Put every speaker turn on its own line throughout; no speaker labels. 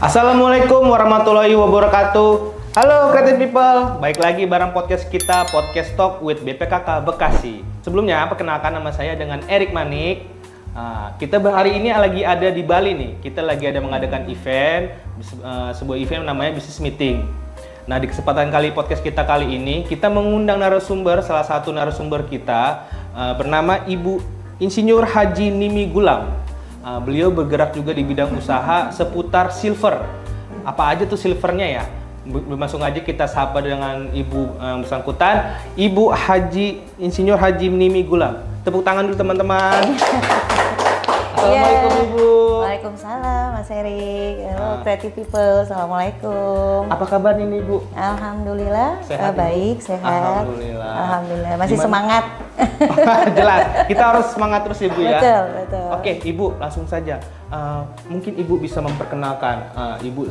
Assalamualaikum warahmatullahi wabarakatuh. Halo Creative People, baik lagi bareng podcast kita, Podcast Talk with BPKK Bekasi. Sebelumnya, perkenalkan nama saya dengan Erik Manik. Kita hari ini lagi ada di Bali nih. Kita lagi ada mengadakan event, sebuah event namanya Business Meeting. Nah, di kesempatan podcast kita kali ini, kita mengundang narasumber, salah satu narasumber kita bernama Ibu Insinyur Haji Nimi Gulam. Beliau bergerak juga di bidang usaha seputar silver. Apa aja tuh silvernya ya? Langsung aja kita sapa dengan Ibu bersangkutan, Ibu Insinyur Haji Nimi Gulam. Tepuk tangan dulu teman-teman. Assalamualaikum Ibu.
Waalaikumsalam Mas Erik. Halo Creative People, Assalamualaikum.
Apa kabar nih Ibu?
Alhamdulillah,
sehat,
baik, sehat. Alhamdulillah, masih semangat.
Jelas, kita harus semangat terus Ibu ya.
Betul, betul.
Oke Ibu, langsung saja. Mungkin Ibu bisa memperkenalkan Ibu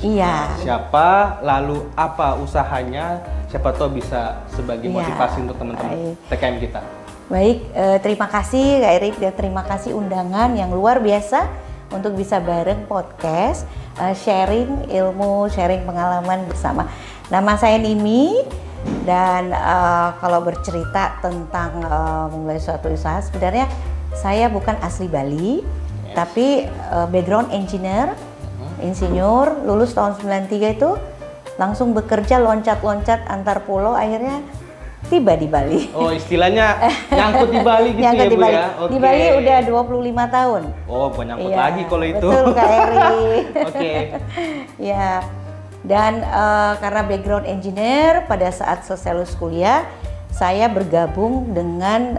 siapa, lalu apa usahanya, siapa tahu bisa sebagai motivasi untuk teman-teman TKM kita.
Baik, terima kasih Kak Erik dan terima kasih undangan yang luar biasa untuk bisa bareng podcast, sharing ilmu, sharing pengalaman bersama. Nama saya Nimi dan kalau bercerita tentang memulai suatu usaha, sebenarnya saya bukan asli Bali, tapi background engineer, insinyur, lulus tahun 93 itu langsung bekerja loncat-loncat antar pulau, akhirnya tiba di Bali.
Oh, istilahnya nyangkut di Bali gitu
nyangkut
ya, Bu ya?
Okay. Di Bali udah 25 tahun.
Oh, nyangkut lagi kalau itu.
Betul, Kak Eri.
Oke.
Ya, dan karena background engineer, pada saat selesai lulus kuliah, saya bergabung dengan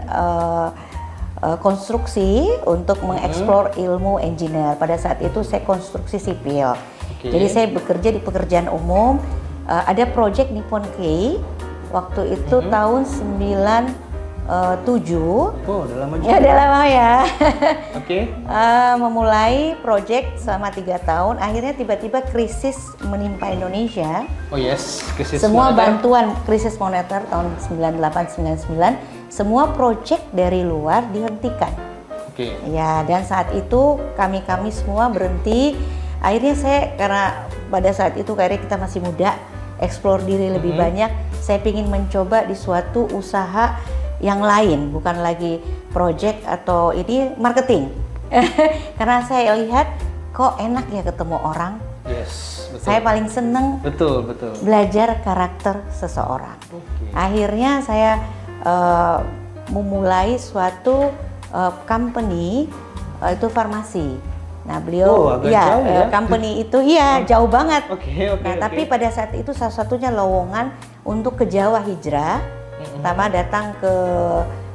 konstruksi untuk mengeksplor ilmu engineer. Pada saat itu saya konstruksi sipil. Jadi saya bekerja di pekerjaan umum, ada project Nippon Kei. Waktu itu tahun 97.
Oh, udah lama juga.
Ya, udah lama ya.
Oke.
Memulai project selama 3 tahun, akhirnya tiba-tiba krisis menimpa Indonesia.
Oh yes, krisis
semua
moneter.
Bantuan krisis moneter tahun 98-99, semua project dari luar dihentikan.
Oke.
Ya, dan saat itu kami semua berhenti. Akhirnya saya, karena pada saat itu karena kita masih muda, explore diri lebih banyak, saya ingin mencoba di suatu usaha yang lain, bukan lagi project atau ini marketing. Karena saya lihat kok enak ya ketemu orang.
Yes, betul.
Saya paling seneng belajar karakter seseorang. Akhirnya saya memulai suatu company, itu farmasi. Nah, beliau company itu jauh banget. Tapi pada saat itu salah satunya lowongan untuk ke Jawa hijrah. Pertama datang ke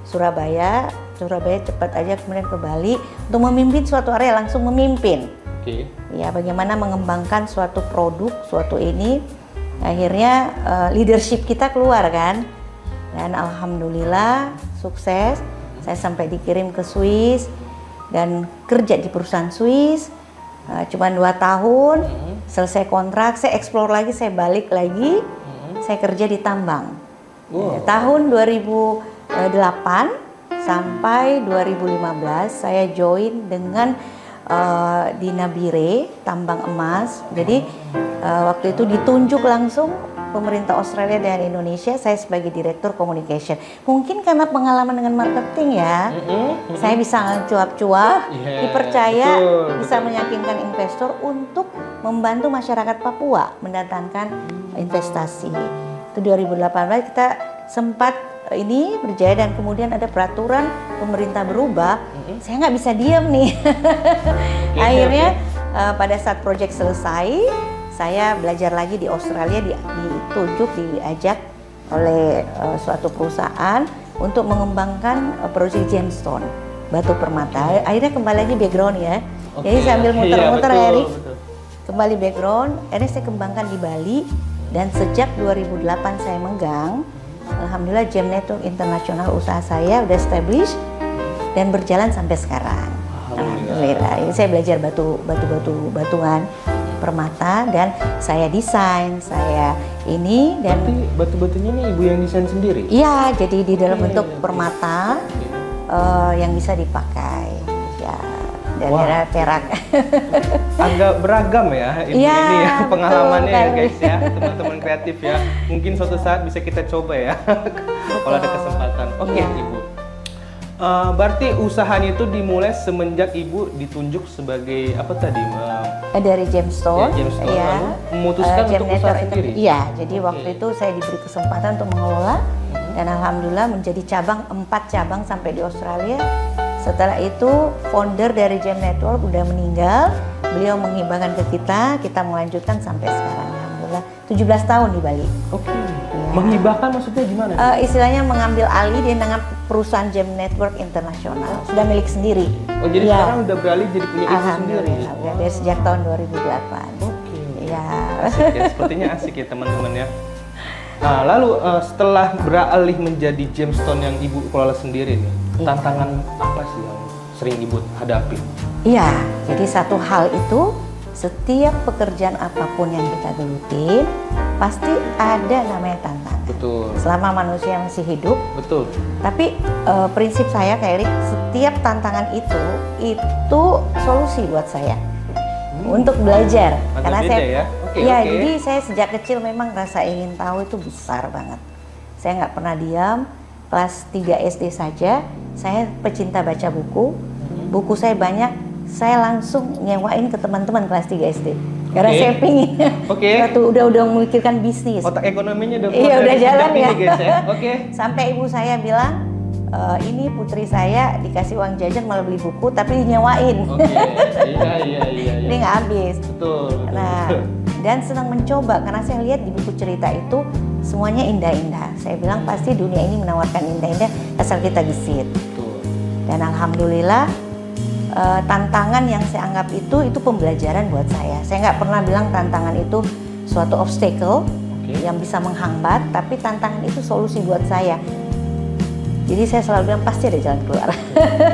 Surabaya cepat aja, kemudian ke Bali untuk memimpin suatu area, langsung memimpin. Ya, bagaimana mengembangkan suatu produk, suatu ini. Akhirnya leadership kita keluar kan. Dan alhamdulillah sukses. Saya sampai dikirim ke Swiss dan kerja di perusahaan Swiss cuma 2 tahun. Selesai kontrak, saya explore lagi, saya balik lagi, saya kerja di tambang. Tahun 2008 sampai 2015 saya join dengan di Nabire, tambang emas. Jadi waktu itu ditunjuk langsung pemerintah Australia dan Indonesia, saya sebagai direktur communication. Mungkin karena pengalaman dengan marketing ya, saya bisa cuap-cuap, dipercaya, bisa meyakinkan investor untuk membantu masyarakat Papua mendatangkan investasi. Itu 2018 kita sempat ini berjaya, dan kemudian ada peraturan pemerintah berubah. Saya nggak bisa diam nih. Akhirnya pada saat proyek selesai, saya belajar lagi di Australia, ditunjuk, diajak oleh suatu perusahaan untuk mengembangkan produksi gemstone, batu permata. Akhirnya kembali lagi background ya. Jadi sambil muter-muter Erik, kembali background. Akhirnya saya kembangkan di Bali, dan sejak 2008 saya megang. Alhamdulillah Gem Network Internasional usaha saya udah established dan berjalan sampai sekarang. Alhamdulillah. Ini saya belajar batuan. permata dan saya desain, saya ini dan
batu-batunya ini ibu yang desain sendiri?
Iya, jadi di dalam bentuk permata yang bisa dipakai ya dari perak.
Agak beragam ya ibu ini ya pengalamannya ya guys ya, teman-teman kreatif ya. Mungkin suatu saat bisa kita coba ya kalau ada kesempatan. Oke, Ibu. Berarti usahanya itu dimulai semenjak ibu ditunjuk sebagai apa tadi?
Dari Gemstone,
lalu memutuskan untuk usaha sendiri.
Iya, jadi waktu itu saya diberi kesempatan untuk mengelola dan alhamdulillah menjadi 4 cabang sampai di Australia. Setelah itu founder dari Gem Network udah meninggal, beliau menghibahkan ke kita melanjutkan sampai sekarang. Alhamdulillah 17 tahun di Bali.
Oke. Menghibahkan maksudnya gimana?
Istilahnya mengambil alih dengan perusahaan Gem Network Internasional. Sudah milik sendiri.
Oh, jadi sekarang udah beralih jadi punya ibu sendiri?
Alhamdulillah, dari sejak tahun 2008.
Oke.
Iya.
Asik ya, sepertinya asik ya teman-teman ya. Nah, lalu setelah beralih menjadi Gemstone yang ibu kelola sendiri nih, tantangan apa sih yang sering ibu hadapi?
Iya, jadi satu hal itu setiap pekerjaan apapun yang kita gelutin pasti ada namanya tantangan.
Betul.
Selama manusia masih hidup.
Betul.
Tapi prinsip saya Kak Erik, setiap tantangan itu solusi buat saya untuk belajar. Karena saya, jadi saya sejak kecil memang rasa ingin tahu itu besar banget. Saya nggak pernah diam. Kelas 3 SD saja, saya pecinta baca buku. Buku saya banyak. Saya langsung nyewain ke teman-teman kelas 3 SD. Karena saya pingin. Udah memikirkan bisnis.
Otak ekonominya
udah jalan ya.
Guys, ya.
Sampai ibu saya bilang, ini putri saya dikasih uang jajan malah beli buku tapi dinyewain.
Iya.
Ini nggak habis.
Betul.
Nah, dan senang mencoba karena saya lihat di buku cerita itu semuanya indah-indah. Saya bilang pasti dunia ini menawarkan indah-indah asal kita gesit.
Betul.
Dan alhamdulillah tantangan yang saya anggap itu pembelajaran buat saya. Saya nggak pernah bilang tantangan itu suatu obstacle yang bisa menghambat, tapi tantangan itu solusi buat saya. Jadi saya selalu bilang pasti ada jalan keluar.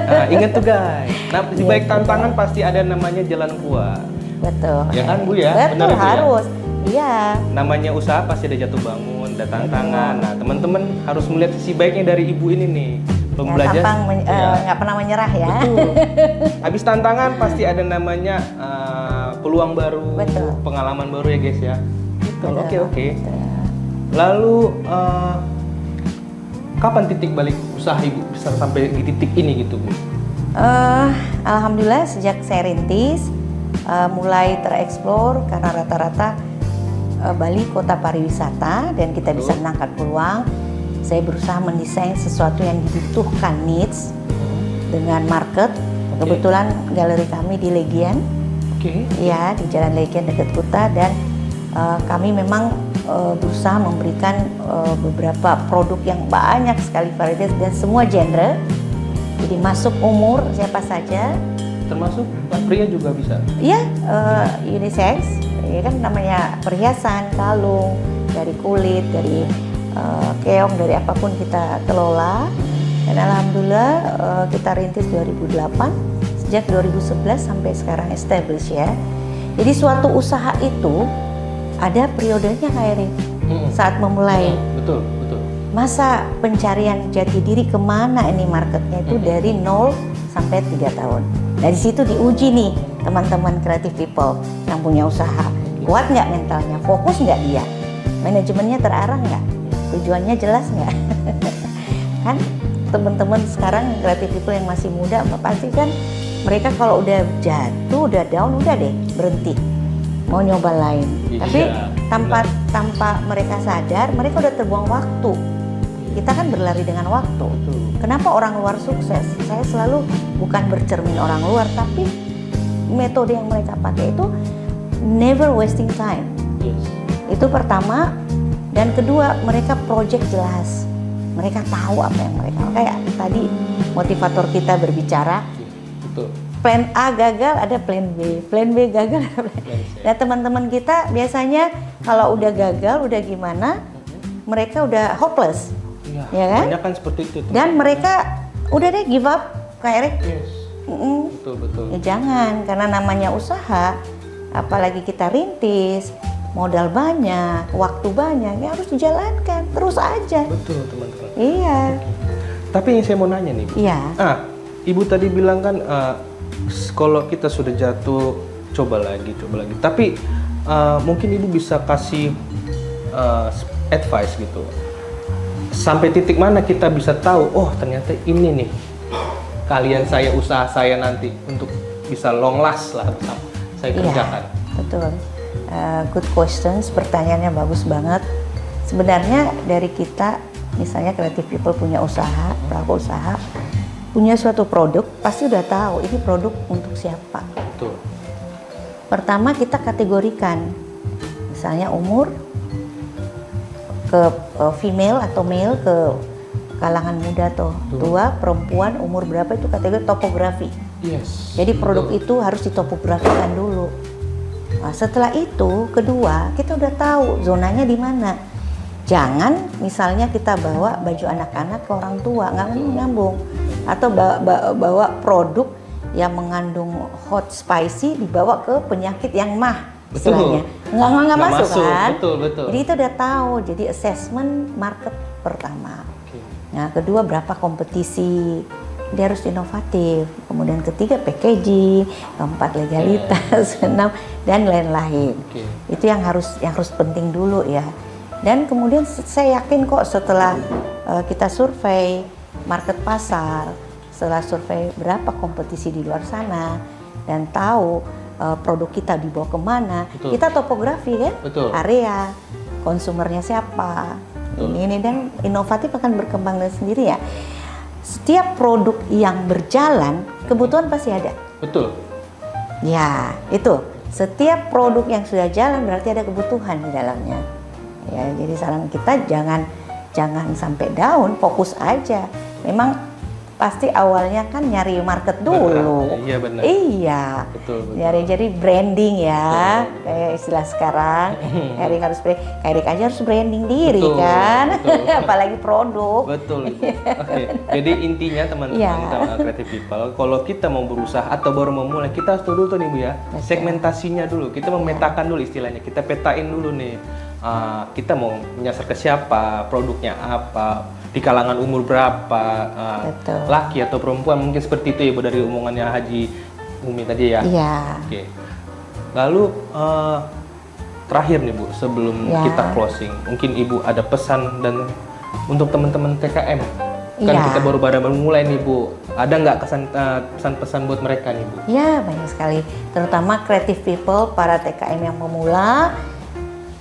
Nah, ingat tuh guys, di baik tantangan pasti ada namanya jalan keluar.
Betul.
Ya kan Bu ya?
Betul,
benar,
harus.
Ya?
Iya.
Namanya usaha pasti ada jatuh bangun, ada tantangan. Nah, teman-teman harus melihat sisi baiknya dari ibu ini nih.
Belajar nggak pernah menyerah ya.
Betul. Habis tantangan pasti ada namanya peluang baru, pengalaman baru ya guys ya. Gitu. Oke. Lalu kapan titik balik usaha ibu bisa sampai di titik ini gitu Bu?
Alhamdulillah sejak saya rintis mulai tereksplor karena rata-rata Bali kota pariwisata dan kita bisa menangkap peluang. Saya berusaha mendesain sesuatu yang dibutuhkan needs dengan market. Kebetulan galeri kami di Legian, ya di Jalan Legian dekat Kuta dan kami memang berusaha memberikan beberapa produk yang banyak sekali varietas dan semua genre. Jadi masuk umur siapa saja.
Termasuk pria juga bisa?
Iya, unisex. Ya kan namanya perhiasan, kalung, dari kulit, dari keong, dari apapun kita kelola. Dan alhamdulillah kita rintis 2008, sejak 2011 sampai sekarang establish ya. Jadi suatu usaha itu ada periodenya Kak Erik saat memulai.
Betul.
Masa pencarian jati diri kemana ini marketnya itu dari 0 sampai 3 tahun. Dari situ diuji nih teman-teman creative people yang punya usaha. Kuat nggak mentalnya? Fokus nggak dia? Manajemennya terarah nggak? Tujuannya jelas nggak? Kan teman-teman sekarang creative people yang masih muda pasti kan mereka kalau udah jatuh, udah down, udah deh berhenti. Mau nyoba lain. Tapi tanpa mereka sadar, mereka udah terbuang waktu. Kita kan berlari dengan waktu. Kenapa orang luar sukses? Saya selalu bukan bercermin orang luar, tapi metode yang mereka pakai itu never wasting time. Itu pertama. Dan kedua, mereka project jelas. Mereka tahu apa yang mereka kayak tadi motivator kita berbicara. Plan A gagal, ada plan B. Plan B gagal, ada plan C. Nah teman-teman kita biasanya kalau udah gagal, udah gimana, mereka udah hopeless. Ya kan?
Banyak kan seperti itu.
Dan mereka udah deh give up, Kak Erik.
Betul.
Ya jangan, karena namanya usaha apalagi kita rintis, modal banyak, waktu banyak, ya harus dijalankan terus aja.
Betul teman-teman.
Iya.
Tapi yang saya mau nanya nih,
iya.
Ibu tadi bilang kan kalau kita sudah jatuh coba lagi. Tapi mungkin ibu bisa kasih advice gitu. Sampai titik mana kita bisa tahu, oh ternyata ini nih kalian usaha saya nanti untuk bisa long last lah saya kerjakan.
Iya, betul. Good questions, pertanyaannya bagus banget. Sebenarnya dari kita, misalnya creative people punya usaha, pelaku usaha, punya suatu produk, pasti udah tahu ini produk untuk siapa.
Betul.
Pertama kita kategorikan, misalnya umur, ke female atau male, ke kalangan muda atau tua, perempuan, umur berapa, itu kategori topografi.
Yes.
Jadi produk itu harus ditopografikan dulu. Nah, setelah itu, kedua, kita udah tahu zonanya di mana. Jangan misalnya kita bawa baju anak-anak ke orang tua, nggak nyambung. Atau bawa produk yang mengandung hot spicy dibawa ke penyakit yang istilahnya. Nggak masuk kan?
Betul.
Jadi itu udah tahu. Jadi assessment market pertama. Nah, kedua berapa kompetisi. Dia harus inovatif. Kemudian ketiga packaging, keempat legalitas, keenam dan lain-lain. Itu yang harus penting dulu ya. Dan kemudian saya yakin kok setelah kita survei market pasar, setelah survei berapa kompetisi di luar sana dan tahu produk kita dibawa kemana, kita topografi kan, area, konsumernya siapa, ini dan inovatif akan berkembang dengan sendiri ya. Setiap produk yang berjalan, kebutuhan pasti ada.
Betul.
Ya, itu. Setiap produk yang sudah jalan berarti ada kebutuhan di dalamnya. Ya, jadi saran kita jangan sampai down, fokus aja. Memang pasti awalnya kan nyari market dulu.
Iya benar.
Iya.
Betul.
Jadi branding ya, kayak istilah sekarang. Erik aja harus branding diri kan, apalagi produk.
Betul. Oke. Jadi intinya teman-teman creative people, kalau kita mau berusaha atau baru memulai, kita harus tahu dulu tuh nih Bu ya, segmentasinya dulu. Kita memetakan dulu istilahnya, kita petain dulu nih. Kita mau menyasar ke siapa, produknya apa, di kalangan umur berapa, laki atau perempuan, mungkin seperti itu ya Bu dari omongannya Haji Umi tadi ya.
Iya.
Oke. Lalu terakhir nih Bu, sebelum kita closing, mungkin Ibu ada pesan dan untuk teman-teman TKM, kan kita baru mulai nih Bu, ada nggak pesan-pesan buat mereka nih Bu?
Ya banyak sekali, terutama creative people, para TKM yang memula.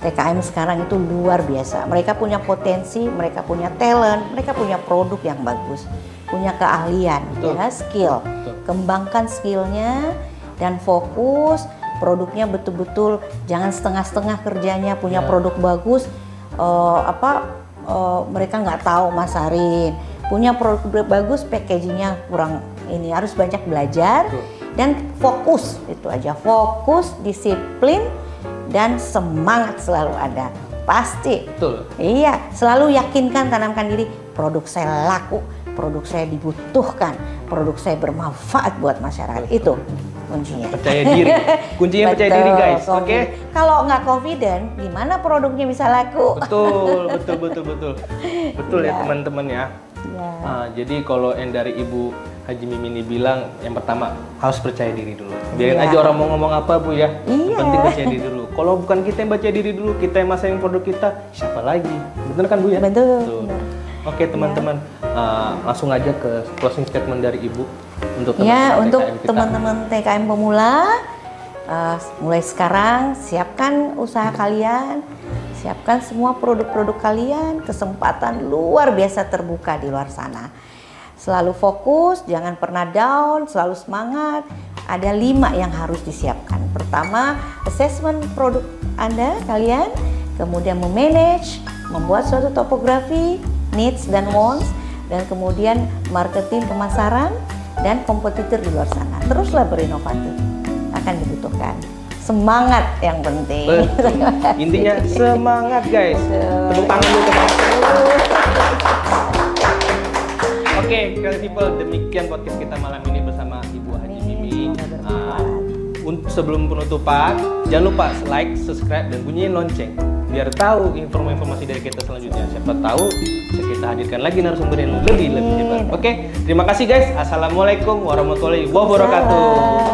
TKM sekarang itu luar biasa. Mereka punya potensi, mereka punya talent, mereka punya produk yang bagus, punya keahlian, ya, skill. Kembangkan skillnya dan fokus. Produknya betul-betul jangan setengah-setengah kerjanya. Punya produk bagus, mereka nggak tahu masarin. Punya produk bagus, packagingnya kurang ini. Harus banyak belajar dan fokus. Itu aja, fokus, disiplin. Dan semangat selalu ada, pasti.
Betul.
Iya, selalu yakinkan, tanamkan diri, produk saya laku, produk saya dibutuhkan, produk saya bermanfaat buat masyarakat. Itu kuncinya.
Percaya diri, kuncinya percaya diri guys. Oke.
Kalau nggak confident, gimana produknya bisa laku?
Betul ya teman-teman ya. Jadi kalau yang dari Ibu Haji Mimi bilang, yang pertama harus percaya diri dulu. Biarin aja orang mau ngomong apa Bu ya. Yang penting percaya diri dulu. Kalau bukan kita yang percaya diri dulu, kita yang masangin produk kita, siapa lagi? Bener kan Bu ya?
Betul.
Oke teman-teman, langsung aja ke closing statement dari Ibu untuk
teman-teman TKM pemula. Mulai sekarang siapkan usaha kalian, siapkan semua produk-produk kalian, kesempatan luar biasa terbuka di luar sana. Selalu fokus, jangan pernah down, selalu semangat. Ada 5 yang harus disiapkan. Pertama, assessment produk Anda, kalian. Kemudian memanage, membuat suatu topografi, needs dan wants. Dan kemudian marketing, pemasaran, dan kompetitor di luar sana. Teruslah berinovatif, akan dibutuhkan. Semangat yang penting.
Intinya semangat guys. Tepuk tangan dulu teman-teman. Oke, creative people, demikian podcast kita malam ini bersama Ibu Haji Mimi. sebelum penutupan, jangan lupa like, subscribe, dan bunyiin lonceng biar tahu informasi dari kita selanjutnya. Siapa tahu bisa kita hadirkan lagi narasumber yang lebih hebat. Oke, terima kasih guys. Assalamualaikum warahmatullahi wabarakatuh.